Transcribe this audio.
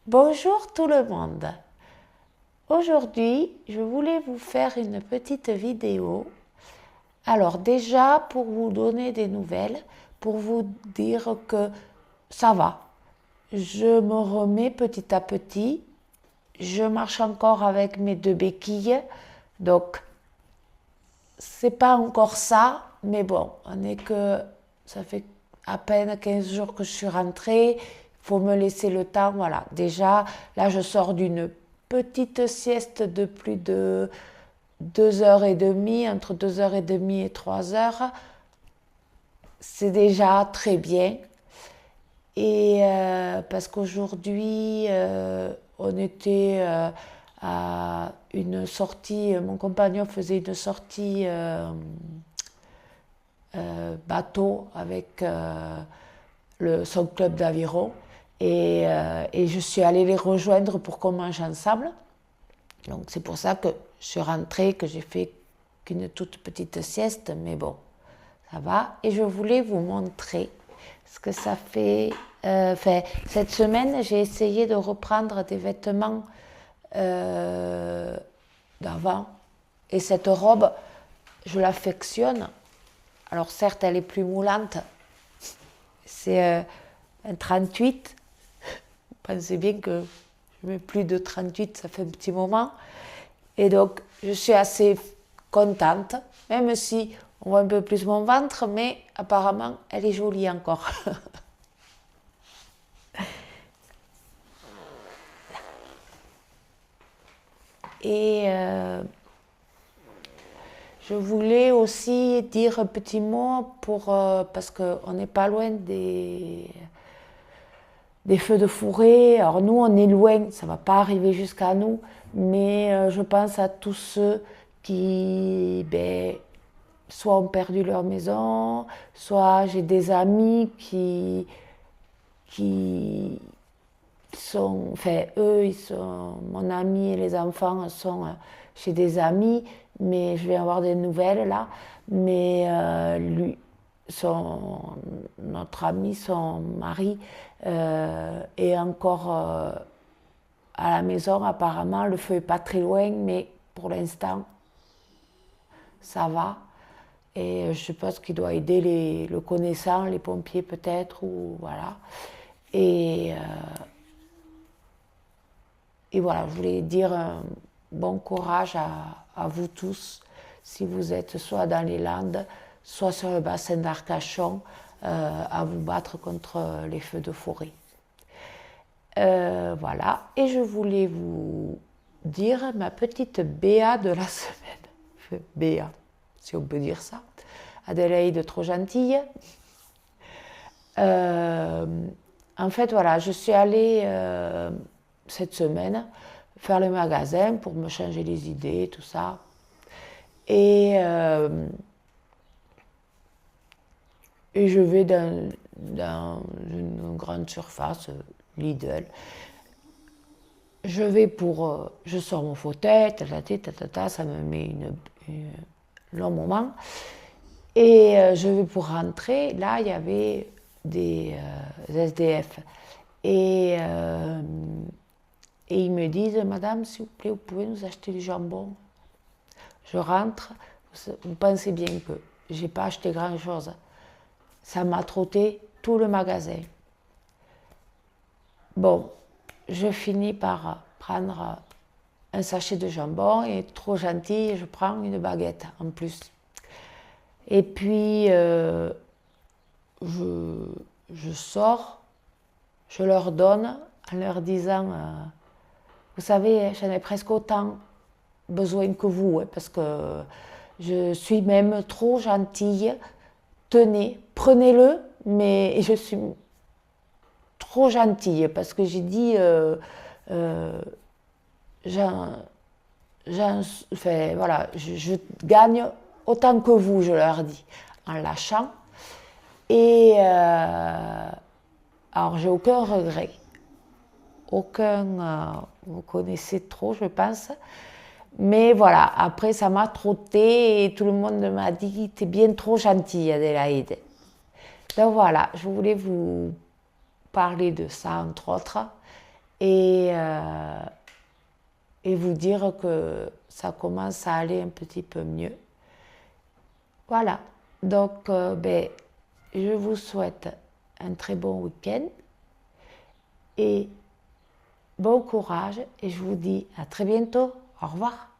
Bonjour tout le monde. Aujourd'hui, je voulais vous faire une petite vidéo. Alors déjà, pour vous donner des nouvelles, pour vous dire que ça va. Je me remets petit à petit. Je marche encore avec mes deux béquilles. Donc, c'est pas encore ça, mais bon, on est que ça fait à peine 15 jours que je suis rentrée. Il faut me laisser le temps, voilà. Déjà, là, je sors d'une petite sieste de plus de 2 heures et demie, entre 2 heures et demie et 3 heures. C'est déjà très bien. Et parce qu'aujourd'hui, on était à une sortie, mon compagnon faisait une sortie bateau avec son club d'aviron. Et je suis allée les rejoindre pour qu'on mange ensemble. Donc c'est pour ça que je suis rentrée, que j'ai fait qu'une toute petite sieste, mais bon, ça va. Et je voulais vous montrer ce que ça fait. Cette semaine, j'ai essayé de reprendre des vêtements d'avant. Et cette robe, je l'affectionne. Alors certes, elle est plus moulante. C'est un 38. Vous pensez bien que je mets plus de 38, ça fait un petit moment. Et donc, je suis assez contente, même si on voit un peu plus mon ventre, mais apparemment, elle est jolie encore. Et je voulais aussi dire un petit mot parce qu'on n'est pas loin des feux de forêt. Alors nous, on est loin, ça ne va pas arriver jusqu'à nous, mais je pense à tous ceux qui, soit ont perdu leur maison, soit j'ai des amis qui sont, eux, mon ami et les enfants sont chez des amis, mais je vais avoir des nouvelles là. Mais notre ami, son mari, est encore à la maison apparemment. Le feu est pas très loin, mais pour l'instant, ça va. Et je pense qu'il doit aider le connaissant, les pompiers peut-être, ou voilà. Et, euh, et voilà, je voulais dire un bon courage à vous tous, si vous êtes soit dans les Landes, soit sur le bassin d'Arcachon, à vous battre contre les feux de forêt. Voilà, et je voulais vous dire ma petite BA de la semaine. BA, si on peut dire ça. Adélaïde trop gentille. En fait, voilà, je suis allée cette semaine faire le magasin pour me changer les idées, tout ça. Et je vais dans une grande surface, Lidl. Je sors mon fauteuil, ça me met un long moment. Et je vais pour rentrer. Là, il y avait des SDF. Et ils me disent, Madame, s'il vous plaît, vous pouvez nous acheter du jambon. Je rentre. Vous pensez bien que j'ai pas acheté grand-chose. Ça m'a trotté tout le magasin. Bon, je finis par prendre un sachet de jambon et trop gentil, je prends une baguette en plus. Et puis, je sors, je leur donne en leur disant, vous savez, j'en ai presque autant besoin que vous, parce que je suis même trop gentille. Tenez, prenez-le, mais je suis trop gentille parce que j'ai dit, voilà, je gagne autant que vous, je leur dis, en lâchant. Et alors, j'ai aucun regret. Vous connaissez trop, je pense. Mais voilà, après, ça m'a trotté et tout le monde m'a dit, t'es bien trop gentille, Adélaïde. Donc voilà, je voulais vous parler de ça, entre autres. et vous dire que ça commence à aller un petit peu mieux. Voilà, donc je vous souhaite un très bon week-end et bon courage et je vous dis à très bientôt. Au revoir.